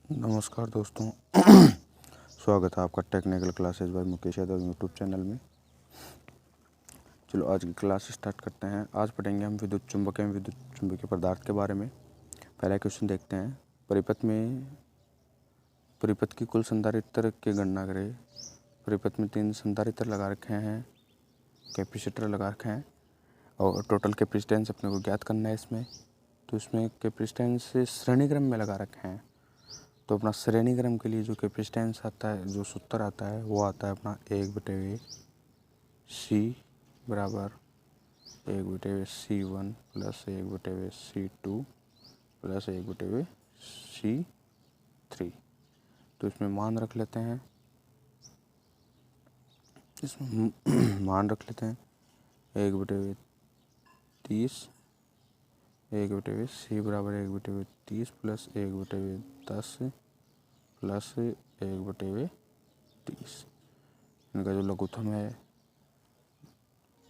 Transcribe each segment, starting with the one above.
नमस्कार दोस्तों। स्वागत है आपका technical classes bye Mukesh Yadav YouTube channel में। चलो आज की क्लास स्टार्ट करते हैं। आज पढ़ेंगे हम विद्युत चुंबक एवं विद्युत चुंबकीय पदार्थ के बारे में। पहला क्वेश्चन देखते हैं। परिपथ की कुल संधारित्र की गणना करें। परिपथ में 3 संधारित्र लगा रखे हैं, कैपेसिटर लगा रखे हैं और टोटल कैपेसिटेंस अपने को ज्ञात करना है इसमें। तो इसमें कैपेसिटेंस श्रेणी क्रम में लगा रखे हैं। तो अपना श्रेणी क्रम के लिए जो कैपेसिटेंस आता है, जो सूत्र आता है वो आता है अपना 1/C बराबर 1/C1 plus 1/C2 plus 1/C3। तो इसमें मान रख लेते हैं। 1/30, 1/C बराबर 1/30 प्लस 1/10 प्लस 1/30। इनका जो लघुत्तम है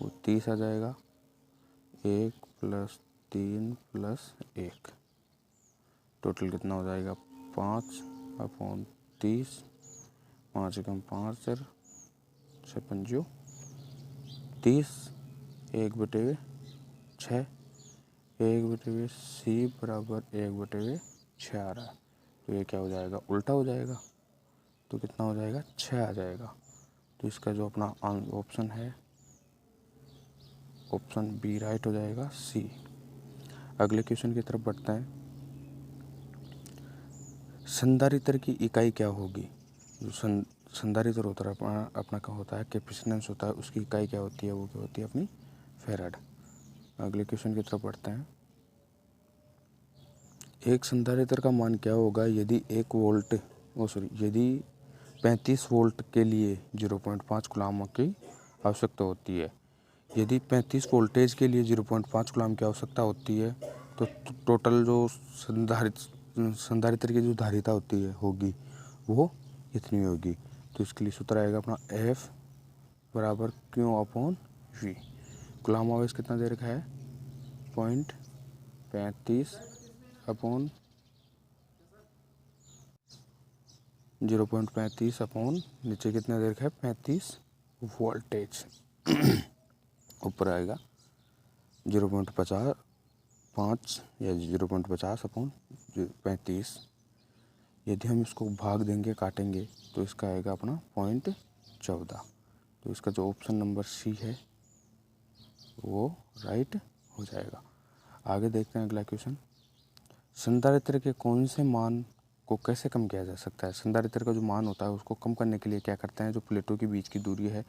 वो 30 आ जाएगा। 1 + 3 + 1 टोटल कितना हो जाएगा 5/30। 5 × 5 = 6×5 = 30। 1/6 1/C बराबर 1/6 आ रहा है। तो ये क्या हो जाएगा, उल्टा हो जाएगा। तो कितना हो जाएगा 6 आ जाएगा। तो इसका जो अपना ऑप्शन है, ऑप्शन बी राइट हो जाएगा। सी। अगले क्वेश्चन की तरफ बढ़ते हैं। संधारित्र की इकाई क्या होगी। जो संधारित्र होता है अपना क्या होता है, कैपेसिटेंस होता है, उसकी इकाई क्या होती है, वो क्या होती है अपनी फैराड। अगले क्वेश्चन की तरफ बढ़ते हैं। एक संधारित्र का मान क्या होगा यदि 35 वोल्ट के लिए 0.5 कूलम की आवश्यकता होती है। यदि 35 वोल्टेज के लिए 0.5 कूलम की आवश्यकता होती है तो टोटल जो संधारित्र की जो धारिता होगी वो इतनी होगी। तो इसके लिए सूत्र आएगा अपना F बराबर Q/V। कूलम आवेश कितना दे रखा है 0.35 अपॉन 0.35 अपॉन नीचे कितना दे रखा है 35 वोल्टेज। ऊपर आएगा 0.5 या 0.50 अपॉन 35। यदि हम इसको भाग देंगे, काटेंगे, तो इसका आएगा अपना 0.14। तो इसका जो ऑप्शन नंबर सी है वो राइट हो जाएगा। आगे देखते हैं अगला क्वेश्चन। संधारित्र के कौन से मान को कैसे कम किया जा सकता है। संधारित्र का जो मान होता है उसको कम करने के लिए क्या करते हैं, जो प्लेटों के बीच की दूरी है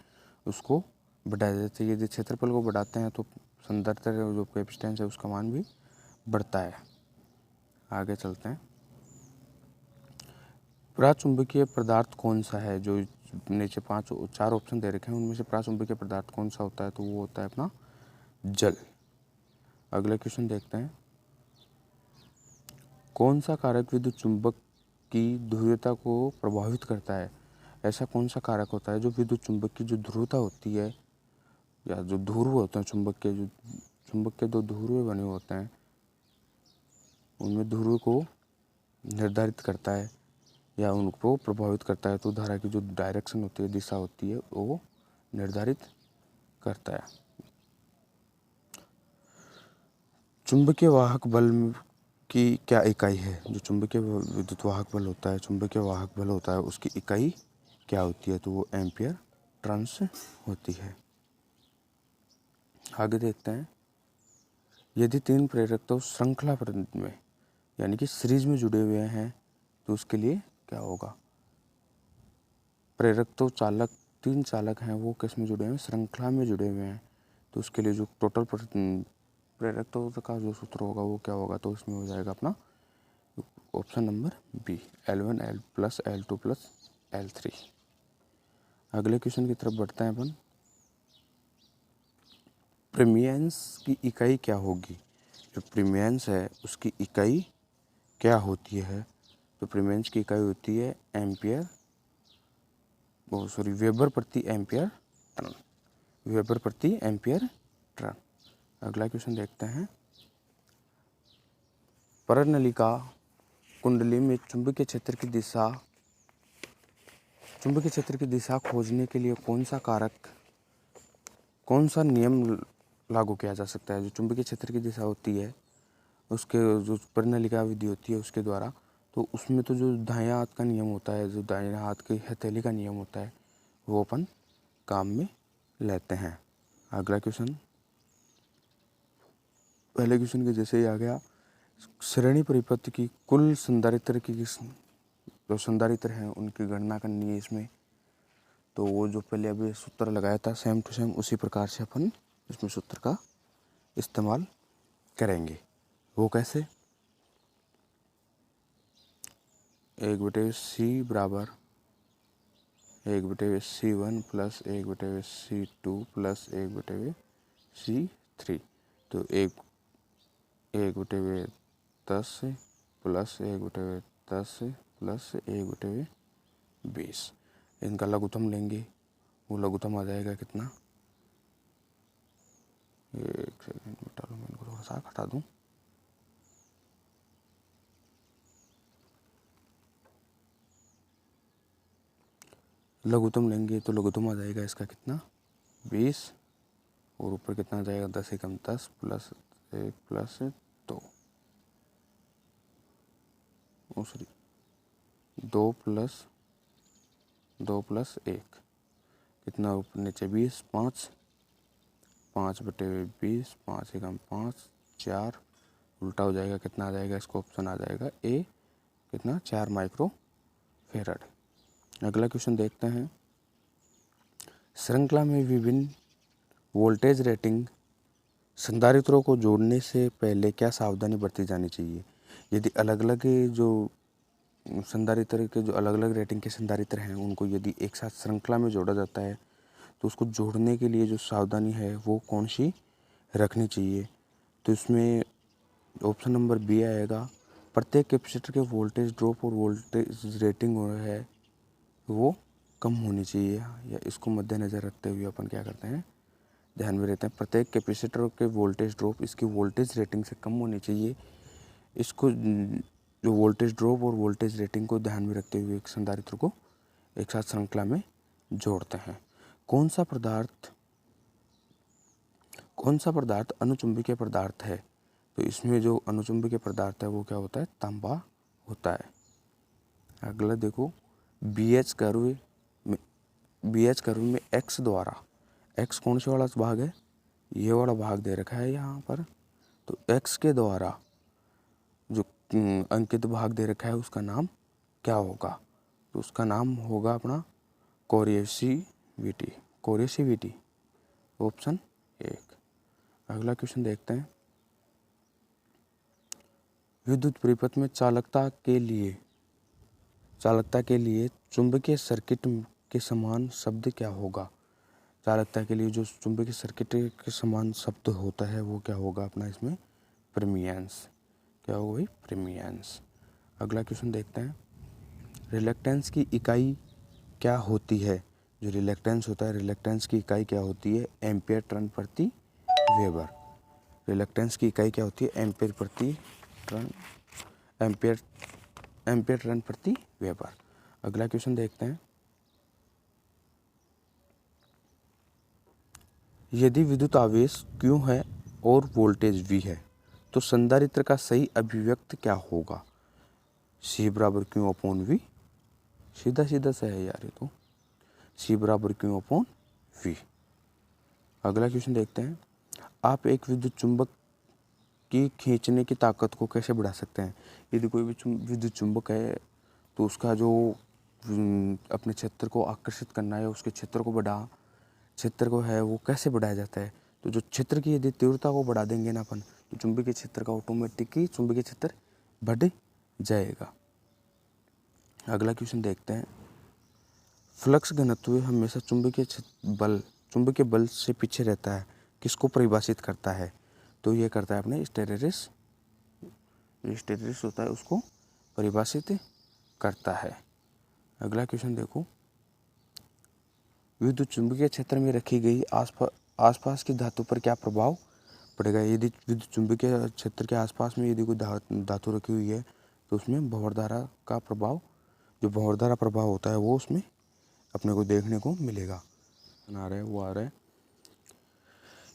उसको बढ़ा देते हैं। यदि क्षेत्रफल को बढ़ाते हैं तो संधारित्र का जो कैपेसिटेंस है उसका मान भी बढ़ता है। आगे चलते हैं। प्राचुंबकीय पदार्थ कौन सा है। जो नीचे 4 ऑप्शन दे रखे हैं उनमें से प्राचुंबकीय पदार्थ कौन सा होता है, तो वो होता है अपना जल। अगले क्वेश्चन देखते हैं। कौन सा कारक विद्युत चुंबक की ध्रुवीयता को प्रभावित करता है। ऐसा कौन सा कारक होता है जो विद्युत चुंबक की जो ध्रुवता होती है या जो ध्रुव होते हैं चुंबक के 2 ध्रुव बने होते हैं, उनमें ध्रुव को निर्धारित करता है या उनको प्रभावित करता है। तो धारा की जो डायरेक्शन होती है, दिशा होती है, वो निर्धारित करता है। चुंबकीय वाहक बल की क्या इकाई है। जो चुंबकीय विद्युत वाहक बल होता है, चुंबकीय वाहक बल होता है, उसकी इकाई क्या होती है, तो वो एम्पियर टर्न्स होती है। आगे देखते हैं। यदि 3 प्रेरक तो श्रृंखला में यानी कि सीरीज में जुड़े हुए हैं तो उसके लिए क्या होगा। प्रेरक तो 3 चालक हैं, वो किस में जुड़े हुए हैं, श्रृंखला में जुड़े हुए हैं। तो उसके लिए जो टोटल प्रेरक तो का जो सूत्र होगा वो क्या होगा, तो उसमें हो जाएगा अपना option number B L1 L plus L2 plus L3। अगले क्वेश्चन की तरफ बढ़ते हैं अपन। प्रीमियंस की इकाई क्या होगी। जो प्रीमियंस है उसकी इकाई क्या होती है, तो प्रीमियंस की इकाई होती है वेबर प्रति एम्पियर टर्न। वेबर प्रति एम्पियर टर्न। अगला क्वेश्चन देखते हैं। परनलिका कुंडली में चुंबकीय क्षेत्र की दिशा खोजने के लिए कौन सा नियम लागू किया जा सकता है। जो चुंबकीय क्षेत्र की दिशा होती है उसके जो परिनालिका विधि होती है उसके द्वारा, तो उसमें तो जो दायां हाथ का नियम होता है, जो दाएं हाथ की हथेली का नियम होता है, वो अपन काम में लेते हैं। अगला क्वेश्चन, पहले क्वेश्चन के जैसे ही आ गया। श्रेणी परिपथ की कुल संधारित्र की जो संधारित्र हैं उनकी गणना करनी है इसमें। तो वो जो पहले अभी सूत्र लगाया था सेम टू सेम उसी प्रकार से अपन इसमें सूत्र का इस्तेमाल करेंगे। वो कैसे, 1/c बराबर 1/c1 plus 1/c2 plus 1/c3। तो 1/10 प्लस 1/10 प्लस 1/20। इनका लघुत्तम लेंगे, वो लघुत्तम आ जाएगा कितना, एक सेकंड बेटा मैं इनको थोड़ा सा हटा दूं। लघुत्तम लेंगे तो लघुत्तम आ जाएगा इसका कितना, 20, और ऊपर कितना आ जाएगा 10 एकम 10 प्लस 1 प्लस 2, 2 प्लस 1 कितना, ऊपर नीचे 20, 5/20, 5 एकम 5, 4, उल्टा हो जाएगा कितना आ जाएगा, इसको ऑप्शन आ जाएगा ए, कितना 4 माइक्रो फेराड। अगला क्वेश्चन देखते हैं। श्रृंखला में विभिन्न वोल्टेज रेटिंग संधारित्रों को जोड़ने से पहले क्या सावधानी बरती जानी चाहिए। यदि अलग अलग जो संधारित्र के जो अलग अलग रेटिंग के संधारित्र हैं उनको यदि एक साथ श्रृंखला में जोड़ा जाता है तो उसको जोड़ने के लिए जो सावधानी है वो कौन सी रखनी चाहिए। तो इसमें ऑप्शन नंबर बी आएगा, प्रत्येक कैपेसिटर के वोल्टेज ड्रॉप और वोल्टेज रेटिंग है वो कम होनी चाहिए। या इसको मद्देनज़र रखते हुए अपन क्या करते हैं, ध्यान में रहते हैं प्रत्येक कैपेसिटर के वोल्टेज ड्रॉप इसकी वोल्टेज रेटिंग से कम होनी चाहिए। इसको जो वोल्टेज ड्रॉप और वोल्टेज रेटिंग को ध्यान में रखते हुए एक संधारित्र को एक साथ श्रृंखला में जोड़ते हैं। कौन सा पदार्थ अनुचुंबकीय पदार्थ है। तो इसमें जो अनुचुंबकीय पदार्थ है वो क्या होता है, तांबा होता है। अगला देखो, BH कर्व में x द्वारा, x कौन से वाला भाग है, ये वाला भाग दे रखा है यहाँ पर। तो x के द्वारा जो अंकित भाग दे रखा है उसका नाम क्या होगा। तो उसका नाम होगा अपना कोरेसिविटी, ऑप्शन 1। अगला क्वेश्चन देखते हैं। विद्युत परिपथ में चालकता के लिए चुंबकीय सर्किट के समान शब्द क्या होगा। चालकता के लिए जो चुंबकीय सर्किट के समान शब्द होता है वो क्या होगा अपना इसमें, परमियंस। क्या होगा भाई, परमियंस। अगला क्वेश्चन देखते हैं। रिलक्टेंस की इकाई क्या होती है। जो रिलक्टेंस होता है, रिलक्टेंस की इकाई क्या होती है, एम्पियर टर्न प्रति वेबर। रिलक्टेंस की इकाई क्या होती है, एम्पियर टर्न प्रति वेबर। अगला क्वेश्चन देखते हैं। यदि विद्युत आवेश Q है और वोल्टेज V है तो संधारित्र का सही अभिव्यक्त क्या होगा। C बराबर Q/V, सीधा सीधा सा है यार ये तो, C बराबर Q/V। अगला क्वेश्चन देखते हैं। आप एक विद्युत चुंबक की खींचने की ताकत को कैसे बढ़ा सकते हैं। यदि कोई भी विद्युत चुंबक है तो उसका जो अपने क्षेत्र को आकर्षित करना है, उसके क्षेत्र को है वो कैसे बढ़ाया जाता है। तो जो क्षेत्र की यदि तीव्रता को बढ़ा देंगे ना अपन, तो चुंबकीय क्षेत्र का ऑटोमेटिकली चुंबकीय क्षेत्र बढ़ जाएगा। अगला क्वेश्चन देखते हैं। फ्लक्स घनत्व हमेशा चुंबकीय बल से पीछे रहता है, किसको परिभाषित करता है। तो ये करता है अपने हिस्टैरिसीस होता है उसको परिभाषित करता है। अगला क्वेश्चन देखो। विद्युत चुंबकीय क्षेत्र में रखी गई आसपास की धातु पर क्या प्रभाव पड़ेगा। यदि विद्युत चुंबकीय क्षेत्र के आसपास में यदि कोई धातु रखी हुई है तो उसमें भंवरधारा का प्रभाव, जो भंवरधारा प्रभाव होता है वो उसमें अपने को देखने को मिलेगा। आ रहा है वो आ रहा है।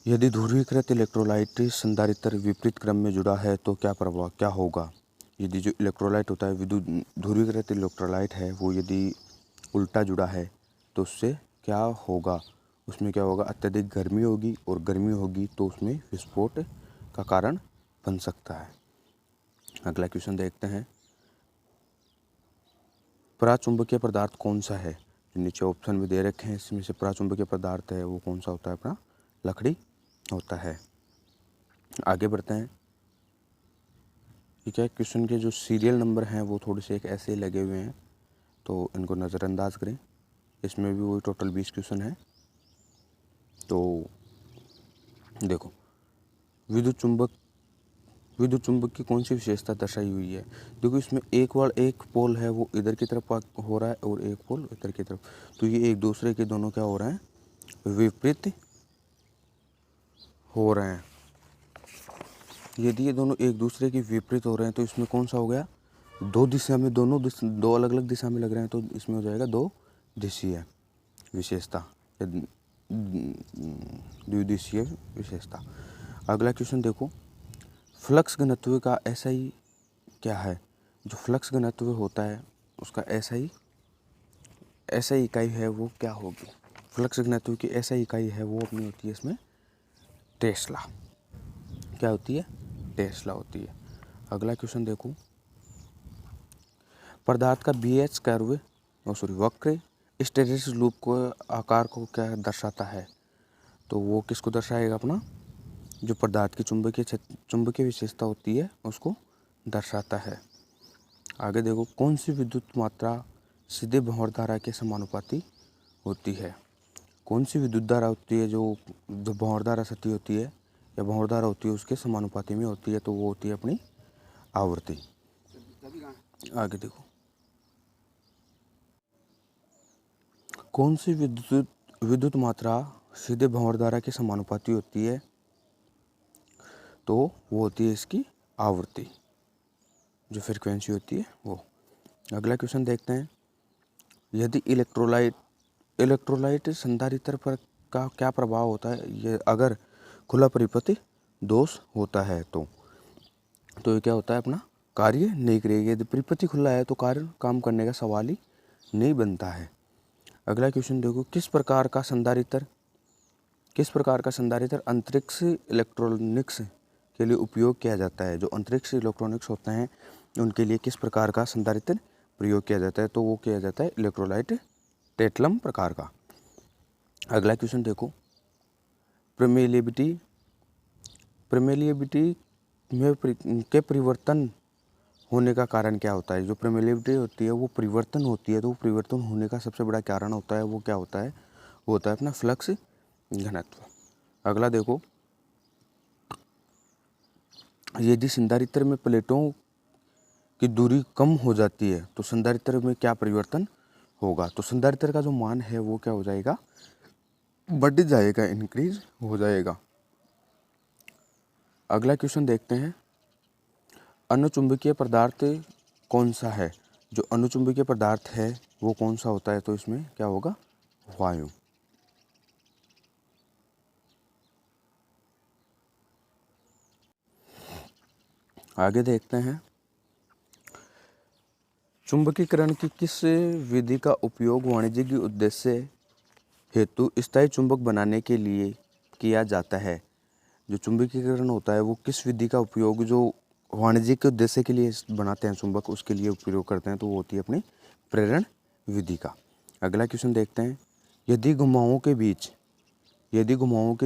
यदि ध्रुवीकृत इलेक्ट्रोलाइट संधारित्र विपरीत क्रम में जुड़ा है तो क्या होगा। यदि जो इलेक्ट्रोलाइट होता है, विद्युत ध्रुवीकृत इलेक्ट्रोलाइट है, वो यदि उल्टा जुड़ा है तो उससे क्या होगा। उसमें क्या होगा, अत्यधिक गर्मी होगी, और गर्मी होगी तो उसमें विस्फोट का कारण बन सकता है। अगला क्वेश्चन देखते हैं। पराचुंबकीय पदार्थ कौन सा है। जो नीचे ऑप्शन में दे रखे हैं, इसमें से पराचुंबकीय पदार्थ है वो कौन सा होता है, अपना लकड़ी होता है। आगे बढ़ते हैं। ठीक है, क्वेश्चन के जो सीरियल नंबर हैं वो थोड़े से एक ऐसे ही लगे हुए हैं, तो इनको नज़रअंदाज करें। इसमें भी वही टोटल 20 क्वेश्चन है। तो देखो, विद्युत चुंबक की कौन सी विशेषता दर्शाई हुई है। देखो, इसमें एक पोल है वो इधर की तरफ हो रहा है और एक पोल इधर की तरफ, तो ये एक दूसरे के दोनों क्या हो रहे हैं, विपरीत हो रहे हैं। यदि ये दोनों एक दूसरे के विपरीत हो रहे हैं तो इसमें कौन सा हो गया, दो दिशा में, दो अलग अलग दिशा में लग रहे हैं, तो इसमें हो जाएगा दो दिशीय विशेषता, द्विदिशीय विशेषता। अगला क्वेश्चन देखो, फ्लक्स घनत्व का SI क्या है। जो फ्लक्स घनत्व होता है उसका SI इकाई है वो क्या होगी। फ्लक्स घनत्व की SI इकाई है वो अपनी होती है इसमें टेस्ला। क्या होती है, टेस्ला होती है। अगला क्वेश्चन देखो, पदार्थ का BH कर्व वक्र स्टेरिस लूप को आकार को क्या दर्शाता है। तो वो किसको दर्शाएगा, अपना जो पदार्थ की चुंबकीय विशेषता होती है उसको दर्शाता है। आगे देखो, कौन सी विद्युत मात्रा सीधे भंवरधारा के समानुपाती होती है। कौन सी विद्युत धारा होती है जो भंवरधारा सती होती है या भंवरधारा होती है उसके समानुपाती में होती है, तो वो होती है अपनी आवृत्ति। आगे देखो, कौन सी विद्युत मात्रा सीधे भंवरधारा के समानुपाती होती है, तो वो होती है इसकी आवृत्ति, जो फ्रीक्वेंसी होती है वो। अगला क्वेश्चन देखते हैं। यदि इलेक्ट्रोलाइट संधारित्र पर का क्या प्रभाव होता है, ये अगर खुला परिपथ दोष होता है तो ये क्या होता है, अपना कार्य नहीं करेगी। यदि परिपथ खुला है तो कार्य काम करने का सवाल ही नहीं बनता है। अगला क्वेश्चन देखो, किस प्रकार का संधारित्र अंतरिक्ष इलेक्ट्रॉनिक्स के लिए उपयोग किया जाता है। जो अंतरिक्ष इलेक्ट्रॉनिक्स होते हैं उनके लिए किस प्रकार का संधारित्र प्रयोग किया जाता है, तो वो किया जाता है इलेक्ट्रोलाइट टेट्लम प्रकार का। अगला क्वेश्चन देखो, परमेलिएबिलिटी में के परिवर्तन होने का कारण क्या होता है। जो परमेलिएबिलिटी होती है वो परिवर्तन होती है, तो वो परिवर्तन होने का सबसे बड़ा कारण होता है वो क्या होता है, वो होता है अपना फ्लक्स घनत्व। अगला देखो, यदि संधारित्र में प्लेटों की दूरी कम हो जाती है तो संधारित्र में क्या परिवर्तन होगा। तो संधारित्र का जो मान है वो क्या हो जाएगा, बढ़ जाएगा, इंक्रीज हो जाएगा। अगला क्वेश्चन देखते हैं, अनुचुंबकीय पदार्थ कौन सा है। जो अनुचुंबकीय पदार्थ है वो कौन सा होता है, तो इसमें क्या होगा, वायु। आगे देखते हैं, चुंबकीकरण की किस विधि का उपयोग वाणिज्यिक उद्देश्य हेतु स्थायी चुंबक बनाने के लिए किया जाता है। जो चुंबकीकरण होता है वो किस विधि का उपयोग जो वाणिज्यिक उद्देश्य के लिए बनाते हैं चुंबक, उसके लिए उपयोग करते हैं, तो वो होती है अपनी प्रेरण विधि का। अगला क्वेश्चन देखते हैं, यदि घुमावों के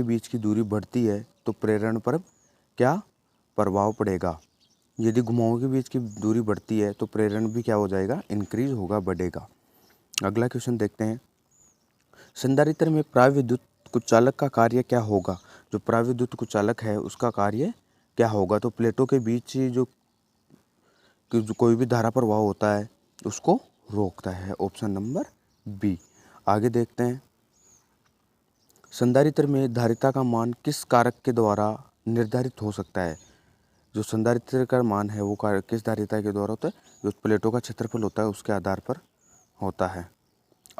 बीच की दूरी बढ़ती है तो प्रेरण पर क्या प्रभाव पड़ेगा। यदि घुमावों के बीच की दूरी बढ़ती है तो प्रेरण भी क्या हो जाएगा, इंक्रीज होगा, बढ़ेगा। अगला क्वेश्चन देखते हैं, संधारित्र में प्राविद्युत कुचालक का कार्य क्या होगा। जो प्राविद्युत कुचालक है उसका कार्य क्या होगा, तो प्लेटों के बीच जो कोई भी धारा प्रवाह होता है उसको रोकता है। Option number B. आगे देखते हैं, संधारित्र में धारिता का मान किस कारक के द्वारा निर्धारित हो सकता है। जो संधारित्र का मान है वो किस धारिता के द्वारा होता है? जो प्लेटों का क्षेत्रफल होता है उसके आधार पर होता है।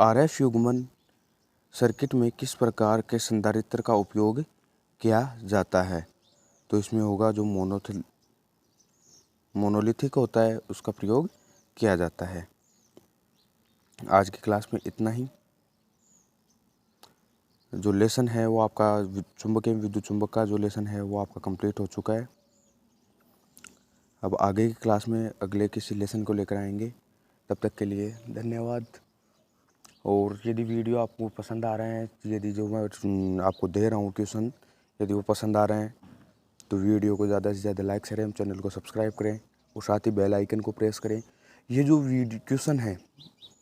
आरएफ युग्मन सर्किट में किस प्रकार के संधारित्र का उपयोग किया जाता है? तो इसमें होगा जो मोनोलिथिक होता है उसका प्रयोग किया जाता है। आज की क्लास में इतना ही। जो लेसन है वो आपका चुंबकीय विद्युत चुंबक का जो लेसन है वो आपका कंप्लीट हो चुका है। अब आगे की क्लास में अगले किसी लेसन को लेकर आएंगे। तब तक के लिए धन्यवाद। और यदि वीडियो आपको पसंद आ रहे हैं, यदि जो मैं आपको दे रहा हूँ ट्यूशन, यदि वो पसंद आ रहे हैं तो वीडियो को ज़्यादा से ज़्यादा लाइक करें, चैनल को सब्सक्राइब करें और साथ ही बेल आइकन को प्रेस करें। ये जो क्वेश्चन है,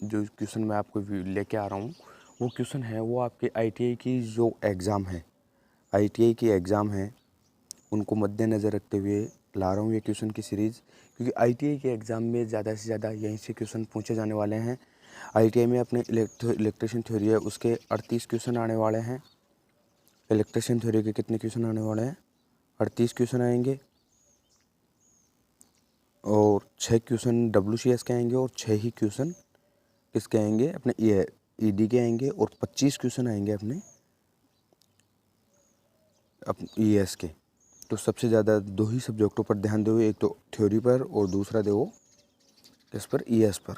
जो क्वेश्चन मैं आपको लेके आ रहा हूँ, वो क्वेश्चन है वो आपके ITI की जो एग्ज़ाम है, ITI की एग्ज़ाम है, उनको मद्देनज़र रखते हुए ला रहा हूँ ये क्वेश्चन की सीरीज़। क्योंकि ITI के एग्ज़ाम में ज़्यादा से ज़्यादा यहीं से क्वेश्चन पूछे जाने वाले हैं। ITI में अपने इलेक्ट्रिशियन थ्योरी है उसके 38 क्वेश्चन आने वाले हैं। इलेक्ट्रिशियन थ्योरी के कितने क्वेश्चन आने वाले हैं? 38 क्वेश्चन आएंगे। और 6 क्वेश्चन WCS के आएंगे और 6 ही क्वेश्चन किसके आएंगे? अपने ED के आएंगे। और 25 क्वेश्चन आएंगे अपने ES के। तो सबसे ज़्यादा 2 ही सब्जेक्टों पर ध्यान दो, एक तो थ्योरी पर और दूसरा दो किस पर? ES पर।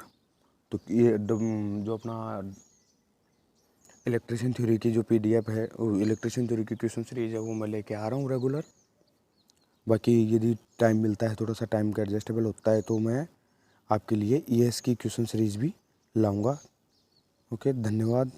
तो ये जो अपना इलेक्ट्रिशियन थ्योरी की जो PDF है, इलेक्ट्रिशियन थ्योरी की क्वेश्चन सीरीज है, वो मैं लेके आ रहा हूँ रेगुलर। बाकी यदि टाइम मिलता है, थोड़ा सा टाइम का एडजस्टेबल होता है, तो मैं आपके लिए ES की क्वेश्चन सीरीज भी लाऊंगा। ओके, धन्यवाद।